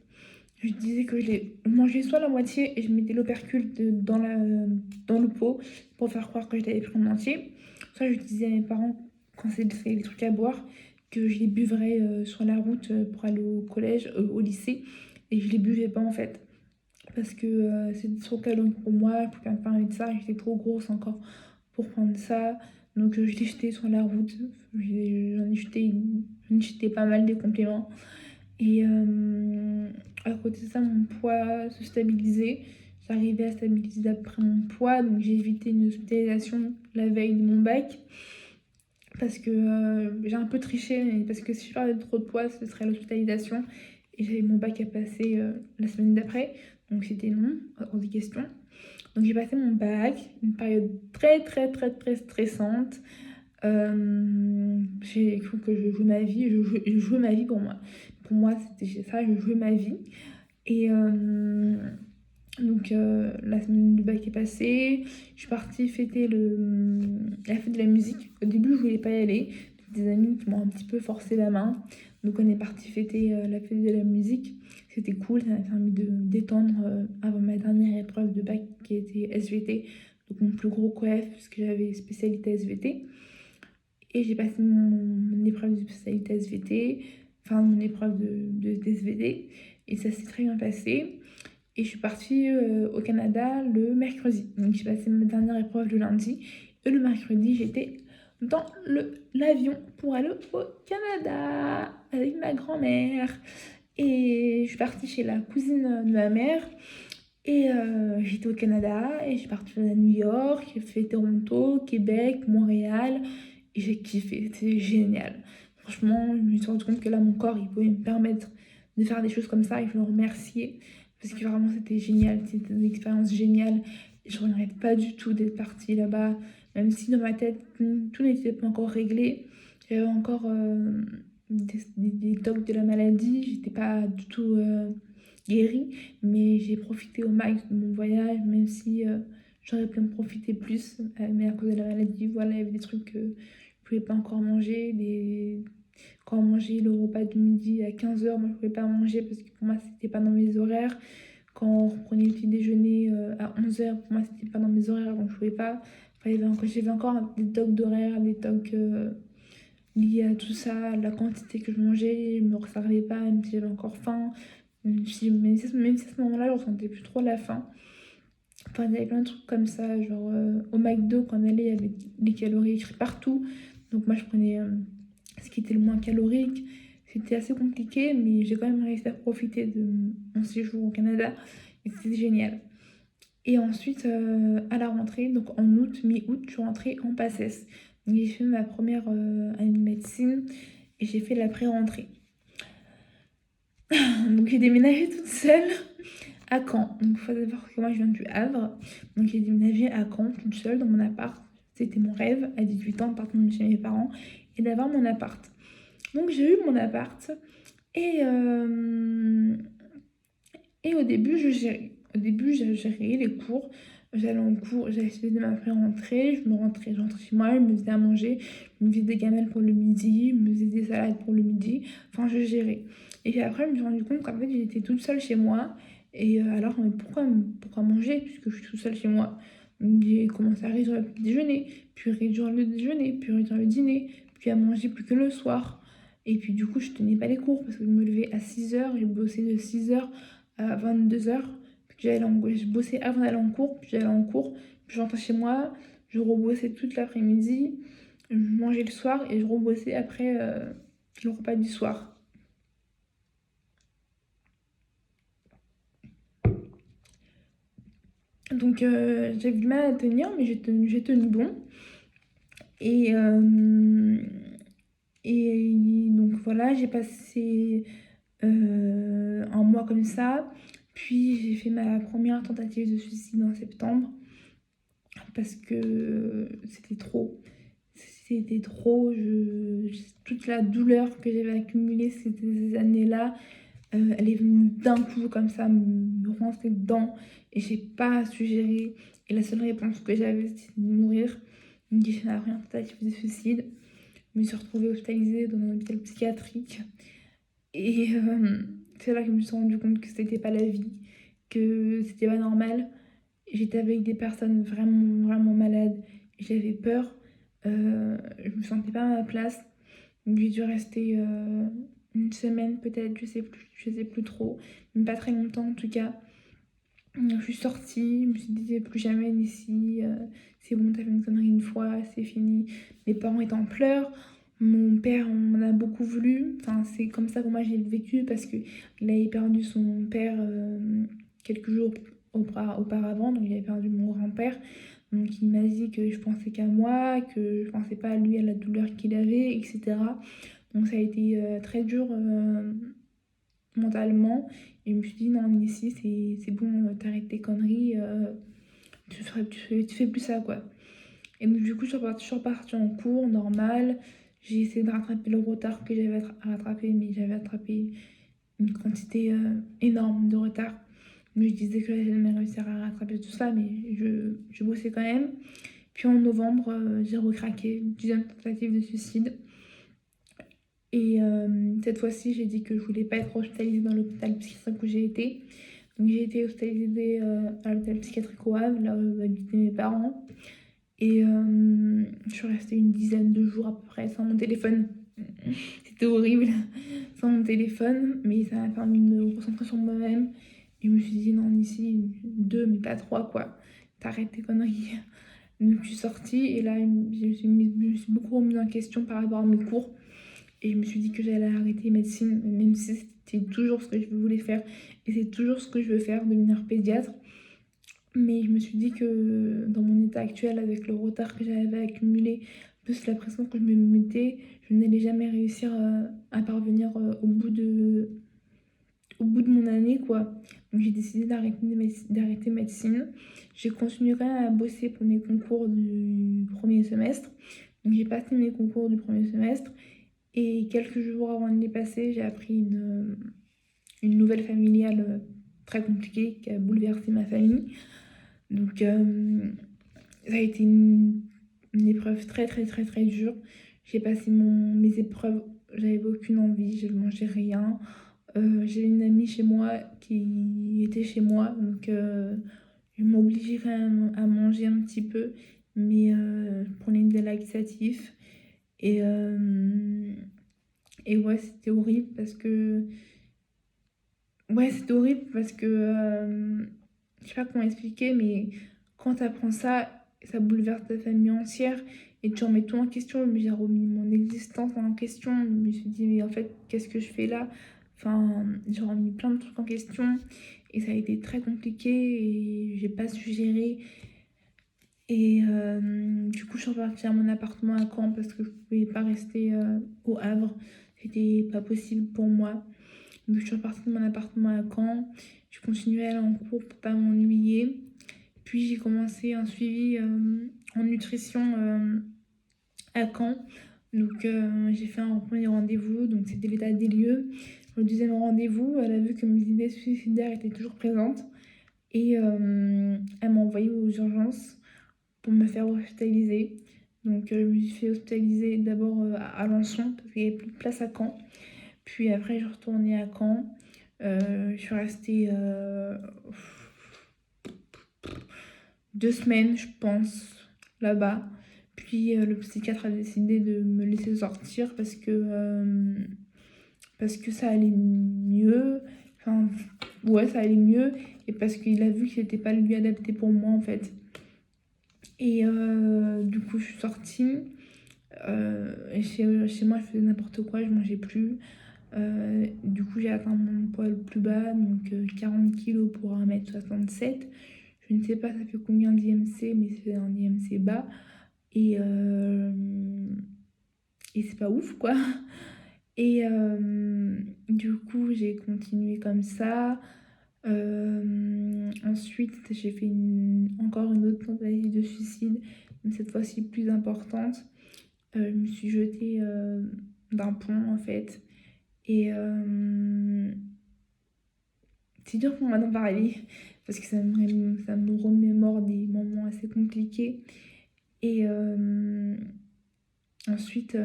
Je disais que je les mangeais soit la moitié et je mettais l'opercule dans le pot pour faire croire que je l'avais pris en entier. Soit je disais à mes parents, quand c'est les trucs à boire, que je les buvrais sur la route pour aller au collège, au lycée. Et je les buvais pas en fait. Parce que c'était trop calorique pour moi, je pouvais pas me permettre ça. J'étais trop grosse encore pour prendre ça. Donc je l'ai jeté sur la route. J'en ai jeté pas mal des compléments. Et à côté de ça, mon poids se stabilisait. J'arrivais à stabiliser d'après mon poids, donc j'ai évité une hospitalisation la veille de mon bac. Parce que j'ai un peu triché, mais parce que si je perdais trop de poids, ce serait l'hospitalisation. Et j'avais mon bac à passer la semaine d'après, donc c'était non, hors des questions. Donc j'ai passé mon bac, une période très très très très stressante. J'ai cru que je jouais ma vie, je jouais ma vie pour moi. Pour moi, c'était ça, je jouais ma vie. Et donc, la semaine du bac est passée. Je suis partie fêter la fête de la musique. Au début, je voulais pas y aller. Des amis qui m'ont un petit peu forcé la main. Donc, on est parti fêter la fête de la musique. C'était cool, ça m'a permis de détendre avant ma dernière épreuve de bac qui était SVT. Donc, mon plus gros coef, parce que j'avais spécialité SVT. Et j'ai passé mon épreuve de spécialité SVT, enfin mon épreuve de SVT, et ça s'est très bien passé. Et je suis partie au Canada le mercredi. Donc j'ai passé ma dernière épreuve le lundi, et le mercredi j'étais dans l'avion pour aller au Canada avec ma grand-mère. Et je suis partie chez la cousine de ma mère. Et j'étais au Canada et je suis partie à New York, j'ai fait Toronto, Québec, Montréal. Et j'ai kiffé, c'était génial. Franchement, je me suis rendu compte que là, mon corps, il pouvait me permettre de faire des choses comme ça et je le remerciais. Parce que vraiment, c'était génial, c'était une expérience géniale. Et je ne regrette pas du tout d'être partie là-bas, même si dans ma tête, tout n'était pas encore réglé. J'avais encore des tocs de la maladie, j'étais pas du tout guérie, mais j'ai profité au max de mon voyage, même si j'aurais pu en profiter plus, mais à cause de la maladie, voilà, il y avait des trucs que je pouvais pas encore manger. Quand on mangeait le repas du midi à 15h, moi je pouvais pas manger parce que pour moi c'était pas dans mes horaires. Quand on reprenait le petit déjeuner à 11h, pour moi c'était pas dans mes horaires donc je pouvais pas. Enfin, j'avais encore des tocs d'horaire, des tocs liés à tout ça, la quantité que je mangeais, je me resservais pas même si j'avais encore faim. Même si à ce moment-là je ressentais plus trop la faim. Enfin, il y avait plein de trucs comme ça, genre au McDo, quand on allait, il y avait des calories écrites partout. Donc moi, je prenais ce qui était le moins calorique. C'était assez compliqué, mais j'ai quand même réussi à profiter de mon séjour au Canada. Et c'était génial. Et ensuite, à la rentrée, donc en août, mi-août, je suis rentrée en PACES. Donc j'ai fait ma première année de médecine et j'ai fait la pré-rentrée. Donc j'ai déménagé toute seule à Caen. Donc il faut savoir que moi je viens du Havre. Donc j'ai déménagé à Caen toute seule dans mon appart. C'était mon rêve à 18 ans de partir de chez mes parents et d'avoir mon appart. Donc j'ai eu mon appart et, et au début je gérais. Au début j'ai géré les cours. J'allais en cours, j'allais de ma pré-rentrée, je rentrais chez moi, je me faisais à manger, je me faisais des gamelles pour le midi, je me faisais des salades pour le midi, enfin je gérais. Et puis après je me suis rendu compte qu'en fait j'étais toute seule chez moi, et alors mais pourquoi manger puisque je suis toute seule chez moi? Donc, j'ai commencé à réduire le petit déjeuner, puis réduire le déjeuner, puis réduire le dîner, puis à manger plus que le soir. Et puis du coup je tenais pas les cours parce que je me levais à 6h, j'ai bossé de 6h à 22h. Je bossais avant d'aller en cours, puis j'allais en cours, puis je rentrais chez moi, je rebossais toute l'après-midi. je mangeais le soir et je rebossais après le repas du soir. Donc j'avais du mal à tenir, mais j'ai tenu bon. Et, euh, et donc voilà, j'ai passé un mois comme ça. Puis j'ai fait ma première tentative de suicide en septembre parce que c'était trop. C'était trop. Toute la douleur que j'avais accumulée ces années-là, elle est venue d'un coup comme ça me rentrer dedans et j'ai pas su gérer. Et la seule réponse que j'avais, c'était de mourir. Donc j'ai fait ma première tentative de suicide. Je me suis retrouvée hospitalisée dans un hôpital psychiatrique. Et c'est là que je me suis rendu compte que c'était pas la vie, que c'était pas normal. J'étais avec des personnes vraiment, vraiment malades. J'avais peur. Je me sentais pas à ma place. Donc j'ai dû rester une semaine peut-être, je sais plus trop. Mais pas très longtemps en tout cas. Je suis sortie, je me suis dit plus jamais d'ici, c'est bon, t'as fait une connerie une fois, c'est fini. Mes parents étaient en pleurs, mon père on m'en a beaucoup voulu, enfin c'est comme ça que moi j'ai vécu parce que il avait perdu son père quelques jours auparavant, donc il avait perdu mon grand-père. Donc il m'a dit que je pensais qu'à moi, que je pensais pas à lui, à la douleur qu'il avait, etc. Donc ça a été très dur mentalement. Et je me suis dit, non, ici, c'est bon, t'arrêtes tes conneries, tu fais plus ça, quoi. Et donc, du coup, je suis repartie en cours, normal. J'ai essayé de rattraper le retard que j'avais à rattraper, mais j'avais attrapé une quantité énorme de retard. Mais je disais que j'allais jamais réussir à rattraper tout ça, mais je bossais quand même. Puis en novembre, j'ai recraqué, une deuxième tentative de suicide. Et cette fois-ci, j'ai dit que je voulais pas être hospitalisée dans l'hôpital psychiatrique où j'ai été. Donc j'ai été hospitalisée à l'hôpital psychiatrique au Havre, là où habitaient mes parents. Et je suis restée une dizaine de jours à peu près sans mon téléphone. C'était horrible, sans mon téléphone, mais ça m'a permis de me recentrer sur moi-même. Et je me suis dit, non, ici, deux, mais pas trois, quoi. T'arrêtes tes conneries. Donc je suis sortie et là, je me suis beaucoup remise en question par rapport à mes cours. Et je me suis dit que j'allais arrêter médecine, même si c'était toujours ce que je voulais faire. Et c'est toujours ce que je veux faire, devenir pédiatre. Mais je me suis dit que dans mon état actuel, avec le retard que j'avais accumulé, plus la pression que je me mettais, je n'allais jamais réussir à parvenir au bout de mon année, quoi. Donc j'ai décidé d'arrêter médecine. J'ai continué quand même à bosser pour mes concours du premier semestre. Donc j'ai passé mes concours du premier semestre. Et quelques jours avant de les passer, j'ai appris une nouvelle familiale très compliquée qui a bouleversé ma famille. Donc ça a été une épreuve très très très très dure. J'ai passé mes épreuves, j'avais aucune envie, je ne mangeais rien. J'avais une amie chez moi qui était chez moi, donc je m'obligeais quand même à manger un petit peu, mais je prenais des laxatifs. Et, et ouais, c'était horrible parce que... Ouais, c'était horrible parce que... je sais pas comment expliquer, mais quand t'apprends ça, ça bouleverse ta famille entière et tu remets tout en question. Mais j'ai remis mon existence en question. Je me suis dit, mais en fait, qu'est-ce que je fais là? Enfin, j'ai remis plein de trucs en question et ça a été très compliqué et j'ai pas su gérer. Et du coup, je suis repartie à mon appartement à Caen parce que je pouvais pas rester au Havre. C'était pas possible pour moi. Donc, je suis repartie de mon appartement à Caen. Je continuais à aller en cours pour pas m'ennuyer. Puis, j'ai commencé un suivi en nutrition à Caen. Donc, j'ai fait un premier rendez-vous. Donc, c'était l'état des lieux. Le deuxième rendez-vous, elle a vu que mes idées suicidaires étaient toujours présentes. Et elle m'a envoyée aux urgences pour me faire hospitaliser. Donc je me suis fait hospitaliser d'abord à Alençon parce qu'il n'y avait plus de place à Caen. Puis après je suis retournée à Caen. Je suis restée 2 semaines, je pense, là-bas. Puis le psychiatre a décidé de me laisser sortir parce que ça allait mieux. Enfin, ouais, ça allait mieux. Et parce qu'il a vu que c'était pas lui adapté pour moi, en fait. Et du coup, je suis sortie. Chez moi, je faisais n'importe quoi, je mangeais plus. Du coup, j'ai atteint mon poids le plus bas, donc 40 kilos pour 1m67. Je ne sais pas ça fait combien d'IMC, mais c'est un IMC bas. Et, euh, et c'est pas ouf, quoi. Et du coup, j'ai continué comme ça. Ensuite, j'ai fait encore une autre tentative de suicide, mais cette fois-ci plus importante. Je me suis jetée d'un pont, en fait. Et c'est dur pour moi d'en parler, parce que ça me remémore des moments assez compliqués. Et ensuite,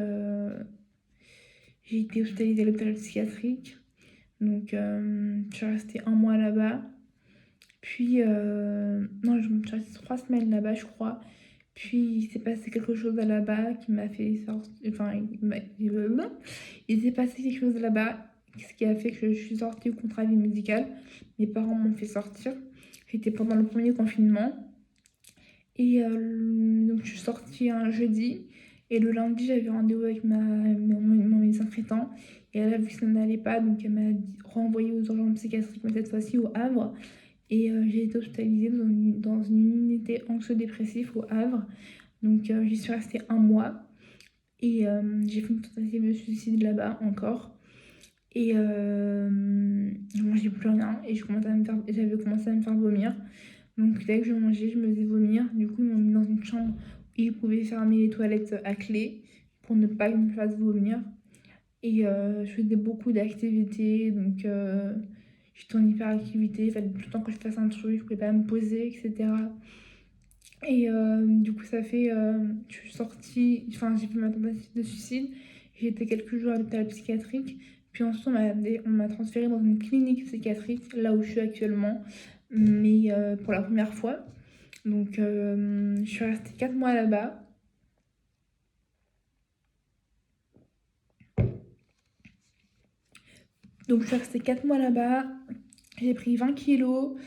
j'ai été hospitalisée à l'hôpital psychiatrique. Donc, je suis restée un mois là-bas. Puis, non, je me suis restée 3 semaines là-bas, je crois. Puis, il s'est passé quelque chose là-bas qui m'a fait sortir. Enfin, il s'est passé quelque chose là-bas, ce qui a fait que je suis sortie au contre avis médical. Mes parents m'ont fait sortir. C'était pendant le premier confinement. Et donc, je suis sortie un jeudi. Et le lundi, j'avais rendez-vous avec mon médecin traitant. Et elle a vu que ça n'allait pas. Donc, elle m'a renvoyée aux urgences psychiatriques, mais cette fois-ci au Havre. Et j'ai été hospitalisée dans une unité anxio-dépressif au Havre. Donc, j'y suis restée un mois. Et j'ai fait une tentative de suicide là-bas encore. Et je mangeais plus rien. Et j'avais commencé à me faire vomir. Donc dès que je mangeais, je me faisais vomir. Du coup, ils m'ont mis dans une chambre où ils pouvaient fermer les toilettes à clé pour ne pas que je me fasse vomir. Et je faisais beaucoup d'activités. Donc j'étais en hyperactivité. Il fallait tout le temps que je fasse un truc. Je pouvais pas me poser, etc. Et du coup, ça fait... je suis sortie... Enfin, j'ai fait ma tentative de suicide. J'ai été quelques jours à l'hôpital psychiatrique. Puis ensuite, on m'a transférée dans une clinique psychiatrique, là où je suis actuellement, mais pour la première fois. Donc, je suis restée 4 mois là-bas. Donc, je suis restée 4 mois là-bas. J'ai pris 20 kilos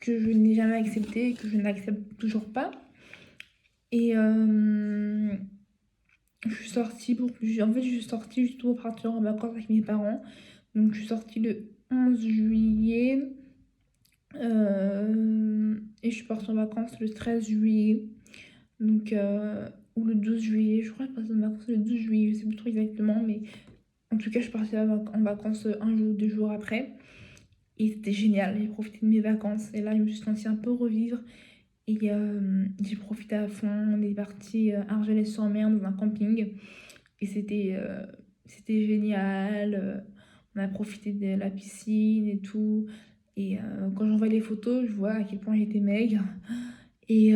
que je n'ai jamais accepté et que je n'accepte toujours pas. Et je suis sortie je suis sortie juste pour partir en vacances avec mes parents. Donc, je suis sortie le 11 juillet. Et je suis partie en vacances le 13 juillet. Donc, ou le 12 juillet. Je crois que je suis partie en vacances le 12 juillet. Je sais plus trop exactement. Mais en tout cas, je suis partie en vacances un jour, 2 jours après. Et c'était génial. J'ai profité de mes vacances. Et là, je me suis sentie un peu revivre. Et j'ai profité à fond. On est parti à Argelès-sur-Mer dans un camping. Et c'était génial. On a profité de la piscine et tout. Et quand j'envoie les photos, je vois à quel point j'étais maigre. Et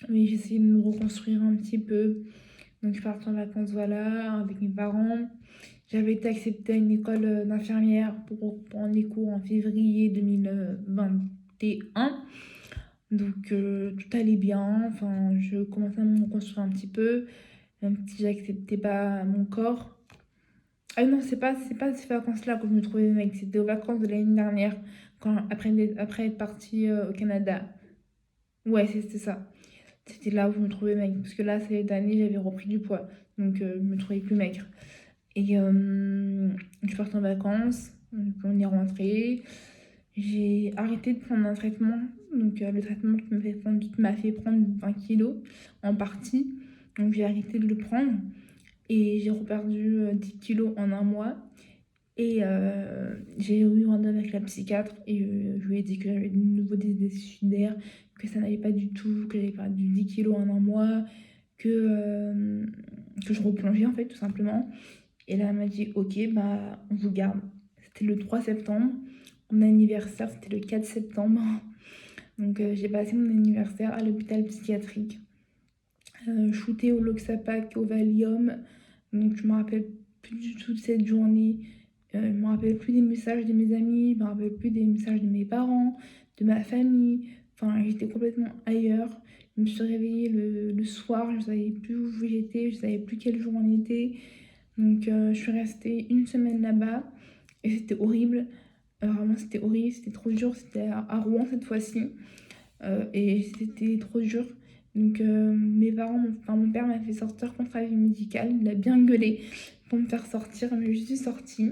mais j'ai essayé de me reconstruire un petit peu. Donc je pars en vacances, voilà, avec mes parents. J'avais été acceptée à une école d'infirmière pour prendre les cours en février 2021. Donc tout allait bien. Enfin, je commençais à me reconstruire un petit peu, même si j'acceptais pas mon corps. Ah non, c'est pas ces vacances-là que je me trouvais mec, c'était aux vacances de l'année dernière, après être partie au Canada. Ouais, c'était ça. C'était là où je me trouvais maigre. Parce que là, cette année, j'avais repris du poids. Donc, je me trouvais plus maigre. Et je suis partie en vacances. Donc, on est rentré. J'ai arrêté de prendre un traitement. Donc, le traitement qui m'a fait prendre 20 kilos en partie. Donc, j'ai arrêté de le prendre. Et j'ai reperdu 10 kilos en un mois. Et j'ai eu rendez-vous avec la psychiatre et je lui ai dit que j'avais de nouveau des décès suicidaires, que ça n'allait pas du tout, que j'avais perdu 10 kilos en un mois, que je replongeais en fait tout simplement. Et là elle m'a dit ok, bah on vous garde. C'était le 3 septembre, mon anniversaire c'était le 4 septembre. Donc j'ai passé mon anniversaire à l'hôpital psychiatrique, shooté au Loxapac, au Valium. Donc je me rappelle plus du tout de cette journée. Je ne me rappelle plus des messages de mes amis, je me rappelle plus des messages de mes parents, de ma famille. Enfin, j'étais complètement ailleurs. Je me suis réveillée le soir, je ne savais plus où j'étais, je ne savais plus quel jour on était. Donc, je suis restée une semaine là-bas et c'était horrible. Vraiment, c'était horrible, c'était trop dur. C'était à Rouen cette fois-ci et c'était trop dur. Donc mes parents, mon père m'a fait sortir contre avis médical. Il a bien gueulé pour me faire sortir, mais je suis sortie.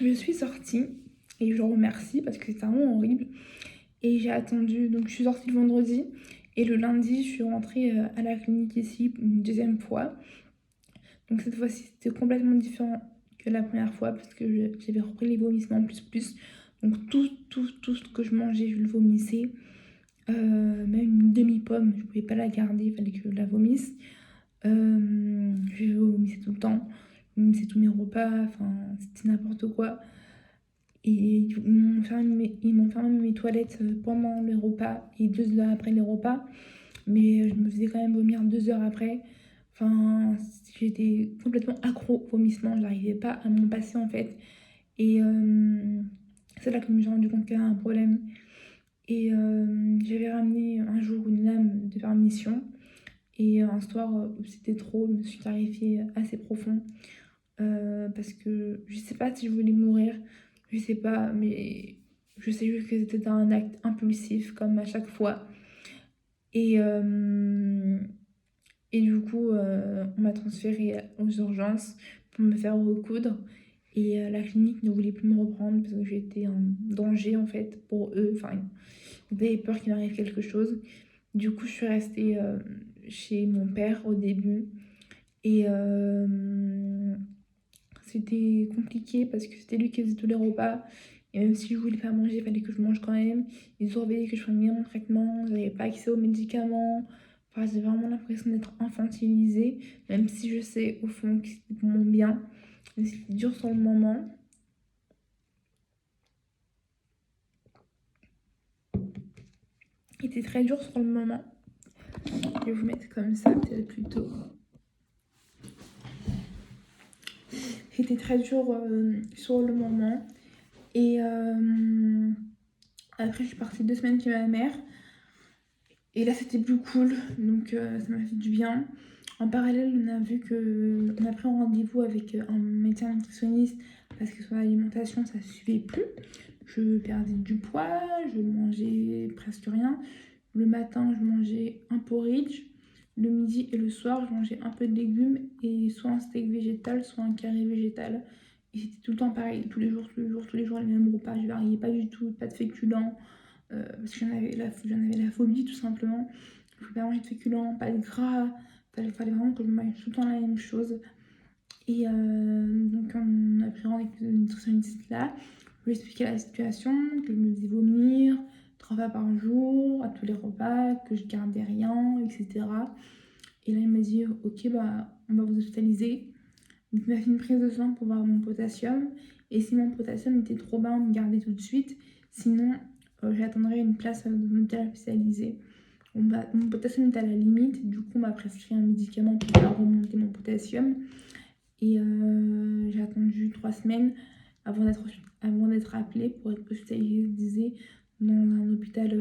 Je suis sortie et je le remercie parce que c'était vraiment horrible. Et j'ai attendu, donc je suis sortie le vendredi et le lundi, je suis rentrée à la clinique ici une deuxième fois. Donc cette fois-ci, c'était complètement différent que la première fois parce que j'avais repris les vomissements plus. Donc tout ce que je mangeais, je le vomissais. Même une demi-pomme, je ne pouvais pas la garder, il fallait que je la vomisse. Je vomissais tout le temps, je vomissais tous mes repas, enfin c'était n'importe quoi. Et ils m'ont fermé mes toilettes pendant les repas et 2 heures après les repas. Mais je me faisais quand même vomir 2 heures après. Enfin, j'étais complètement accro au vomissement, j'arrivais pas à m'en passer en fait. Et c'est là que je me suis rendu compte qu'il y avait un problème. Et j'avais ramené un jour une lame de permission. Et un soir où c'était trop, je me suis clarifiée assez profond. Parce que je sais pas si je voulais mourir, je sais pas, mais je sais juste que c'était un acte impulsif comme à chaque fois. Et, euh, et du coup, on m'a transférée aux urgences pour me faire recoudre. Et la clinique ne voulait plus me reprendre parce que j'étais en danger en fait pour eux. Enfin, ils avaient peur qu'il m'arrive quelque chose. Du coup, je suis restée chez mon père au début. Et c'était compliqué parce que c'était lui qui faisait tous les repas. Et même si je voulais pas manger, il fallait que je mange quand même. Ils surveillaient que je prenne bien mon traitement. J'avais pas accès aux médicaments. Enfin, j'ai vraiment l'impression d'être infantilisée, même si je sais au fond que c'était pour mon bien. Mais c'était dur sur le moment. C'était très dur sur le moment. Je vais vous mettre comme ça, peut-être plutôt. C'était très dur sur le moment. Et après, je suis partie 2 semaines chez ma mère. Et là, c'était plus cool, donc ça m'a fait du bien. En parallèle, on a pris un rendez-vous avec un médecin nutritionniste parce que son alimentation, ça ne suivait plus. Je perdais du poids, je mangeais presque rien. Le matin, je mangeais un porridge. Le midi et le soir, je mangeais un peu de légumes et soit un steak végétal, soit un carré végétal. Et c'était tout le temps pareil, tous les jours, les mêmes repas. Je variais pas du tout, pas de féculents, parce que j'en avais la phobie tout simplement. Je ne pouvais pas manger de féculents, pas de gras. Fallait vraiment que je mange tout le temps la même chose. Et donc on a pris rendez-vous avec le nutritionniste là. Je lui ai expliqué la situation, que je me faisais vomir 3 fois par jour, à tous les repas, que je gardais rien, etc. Et là il m'a dit ok bah on va vous hospitaliser. Donc il m'a fait une prise de sang pour voir mon potassium. Et si mon potassium était trop bas, on me gardait tout de suite. Sinon, j'attendrai une place dans un hôpital spécialisé. Mon potassium est à la limite, du coup on m'a prescrit un médicament pour faire remonter mon potassium. Et j'ai attendu 3 semaines avant d'être appelée pour être hospitalisée dans un hôpital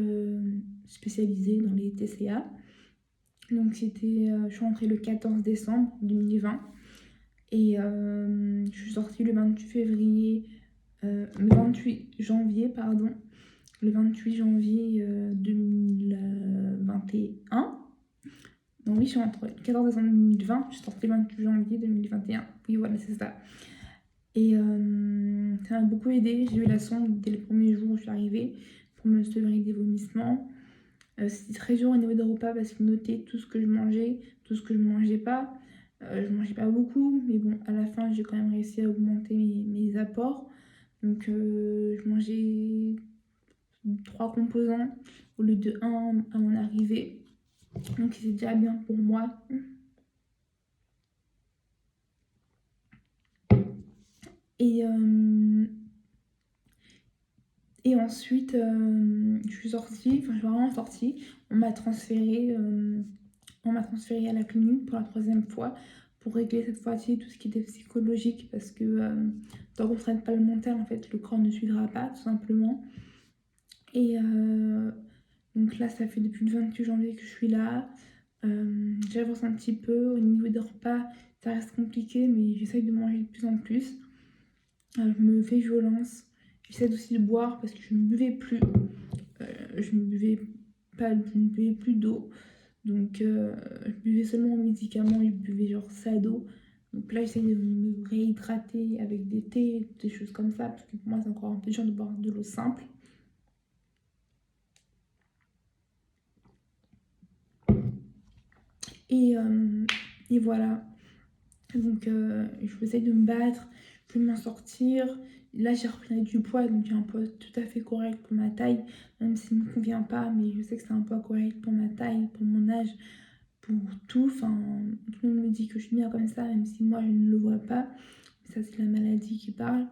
spécialisé dans les TCA. Donc je suis rentrée le 14 décembre 2020 et je suis sortie le 28 janvier, pardon, le 28 janvier 2021. Donc oui, je suis rentrée le 14 décembre 2020, je suis sortie le 28 janvier 2021. Oui, voilà, c'est ça. Et ça m'a beaucoup aidé. J'ai eu la sonde dès le premier jour où je suis arrivée pour me sevrer des vomissements. C'était très dur au niveau des repas parce que noter tout ce que je mangeais, tout ce que je ne mangeais pas. Je mangeais pas beaucoup, mais bon, à la fin, j'ai quand même réussi à augmenter mes apports. Donc, je mangeais 3 composants au lieu de 1 à mon arrivée. Donc, c'est déjà bien pour moi. Et, et ensuite, je suis sortie, enfin, je suis vraiment sortie. On m'a transférée à la clinique pour la 3e fois pour régler cette fois-ci tout ce qui était psychologique parce que tant qu'on ne traite pas le mental, en fait, le corps ne suivra pas, tout simplement. Et donc là, ça fait depuis le 28 janvier que je suis là. J'avance un petit peu. Au niveau des repas, ça reste compliqué, mais j'essaye de manger de plus en plus. Je me fais violence. J'essaie aussi de boire parce que je ne buvais plus. Je ne buvais pas, je ne buvais plus d'eau. Donc, je buvais seulement médicaments et je buvais genre ça d'eau. Donc là, j'essaie de me réhydrater avec des thés, des choses comme ça, parce que pour moi, c'est encore un peu dur de boire de l'eau simple. Et, euh, et voilà. Donc, je vais essayer de me battre, je vais m'en sortir. Là, j'ai repris du poids, donc j'ai un poids tout à fait correct pour ma taille, même s'il ne me convient pas, mais je sais que c'est un poids correct pour ma taille, pour mon âge, pour tout. Enfin, tout le monde me dit que je suis bien comme ça, même si moi, je ne le vois pas. Ça, c'est la maladie qui parle.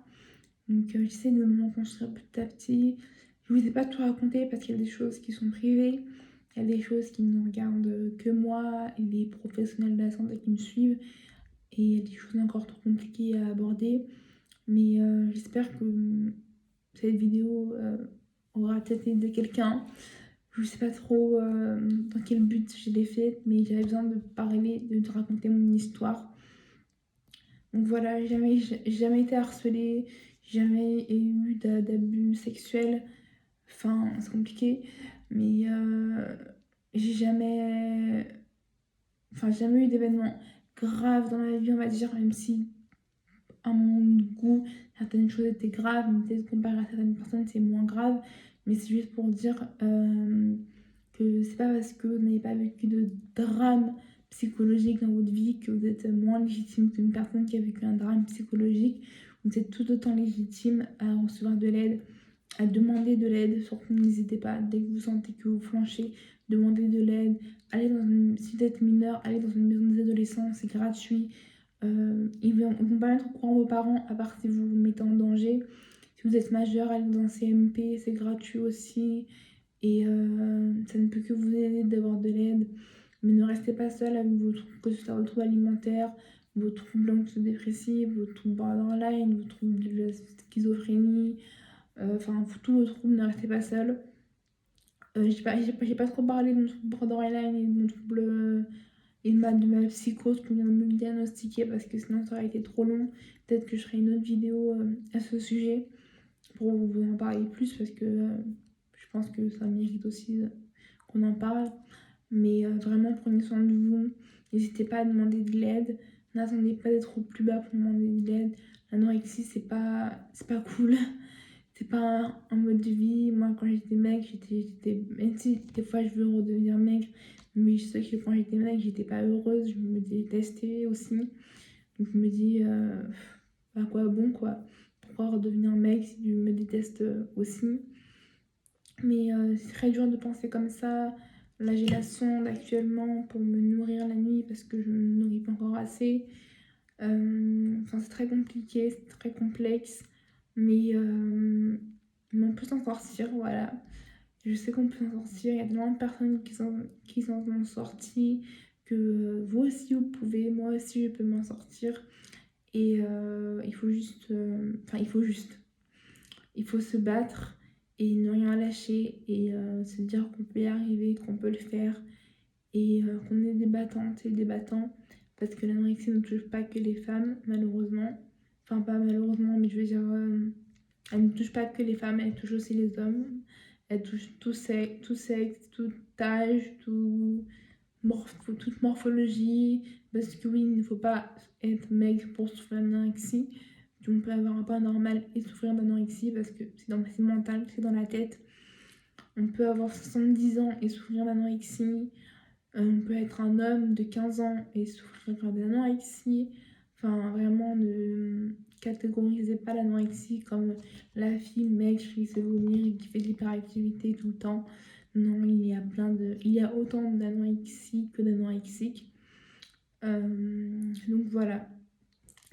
Donc, j'essaie de me construire petit à petit. Je ne vous ai pas tout raconté parce qu'il y a des choses qui sont privées. Il y a des choses qui ne regardent que moi et les professionnels de la santé qui me suivent. Et il y a des choses encore trop compliquées à aborder. Mais j'espère que cette vidéo aura peut-être aidé quelqu'un. Je ne sais pas trop dans quel but je l'ai faite, mais j'avais besoin de parler, de raconter mon histoire. Donc voilà, j'ai jamais été harcelée, jamais eu d'abus sexuels. Enfin, c'est compliqué, mais j'ai jamais, enfin, jamais eu d'événements graves dans ma vie, on va dire, même si à mon goût, certaines choses étaient graves, mais peut-être comparé à certaines personnes, c'est moins grave. Mais c'est juste pour dire que c'est pas parce que vous n'avez pas vécu de drame psychologique dans votre vie que vous êtes moins légitime qu'une personne qui a vécu un drame psychologique. Vous êtes tout autant légitime à recevoir de l'aide, à demander de l'aide. Surtout n'hésitez pas, dès que vous sentez que vous flanchez, demandez de l'aide. Si vous êtes mineur, allez dans une maison des adolescents, c'est gratuit. Ils vont pas mettre au courant vos parents à part si vous vous mettez en danger. Si vous êtes majeur, allez dans un CMP, c'est gratuit aussi. Et ça ne peut que vous aider d'avoir de l'aide. Mais ne restez pas seul avec que ce soit vos troubles alimentaires, vos troubles anxio-dépressifs, vos troubles borderline, vos troubles de la schizophrénie. Enfin, tous vos troubles, ne restez pas seul. J'ai pas trop parlé de mon trouble borderline et de mon trouble et de ma psychose qu'on vient de me diagnostiquer parce que sinon ça aurait été trop long. Peut-être que je ferai une autre vidéo à ce sujet pour vous en parler plus parce que je pense que ça mérite aussi qu'on en parle. Mais vraiment, prenez soin de vous. N'hésitez pas à demander de l'aide. N'attendez pas d'être au plus bas pour demander de l'aide. L'anorexie, c'est pas cool. C'est pas un mode de vie. Moi, quand j'étais mec, même si des fois je veux redevenir maigre, mais je sais que quand j'étais mec, j'étais pas heureuse. Je me détestais aussi. Donc je me dis, à quoi bon, quoi. Pourquoi redevenir mec si je me déteste aussi. Mais c'est très dur de penser comme ça. Là, j'ai la sonde actuellement pour me nourrir la nuit parce que je ne me nourris pas encore assez. Enfin, c'est très compliqué, c'est très complexe. Mais on peut s'en sortir, voilà. Je sais qu'on peut s'en sortir. Il y a tellement de personnes qui s'en sont sorties que vous aussi vous pouvez, moi aussi je peux m'en sortir. Et il faut se battre et ne rien lâcher et se dire qu'on peut y arriver, qu'on peut le faire et qu'on est des battantes et des battants parce que l'anorexie ne touche pas que les femmes, malheureusement. Enfin, pas malheureusement, mais je veux dire, elle ne touche pas que les femmes, elle touche aussi les hommes. Elle touche tout sexe, tout âge, toute morphologie. Parce que oui, il ne faut pas être maigre pour souffrir d'anorexie. On peut avoir un poids normal et souffrir d'anorexie parce que c'est mental, c'est dans la tête. On peut avoir 70 ans et souffrir d'anorexie. On peut être un homme de 15 ans et souffrir d'anorexie. Enfin, vraiment, ne catégorisez pas l'anorexie comme la fille maigre qui se vomir et qui fait de l'hyperactivité tout le temps. Non, il y a autant d'anorexie que d'anorexiques. Donc voilà,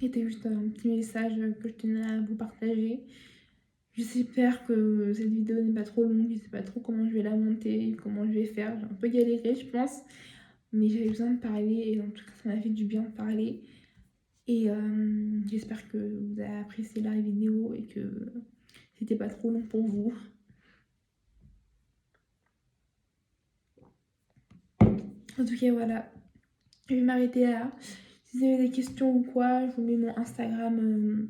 c'était juste un petit message que je tenais à vous partager. J'espère que cette vidéo n'est pas trop longue, je sais pas trop comment je vais la monter, comment je vais faire. J'ai un peu galéré, je pense, mais j'avais besoin de parler et en tout cas, ça m'a fait du bien de parler. Et j'espère que vous avez apprécié la vidéo et que c'était pas trop long pour vous. En tout cas, voilà, je vais m'arrêter là. Si vous avez des questions ou quoi, je vous mets mon Instagram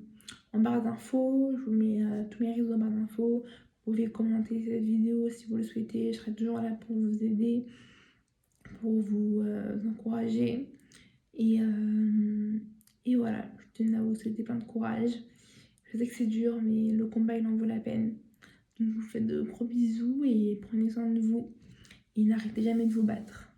en barre d'infos. Je vous mets tous mes réseaux en barre d'infos. Vous pouvez commenter cette vidéo si vous le souhaitez. Je serai toujours là pour vous aider, pour vous encourager. Et voilà, je tenais à vous souhaiter plein de courage. Je sais que c'est dur, mais le combat, il en vaut la peine. Donc, je vous fais de gros bisous et prenez soin de vous. Et n'arrêtez jamais de vous battre.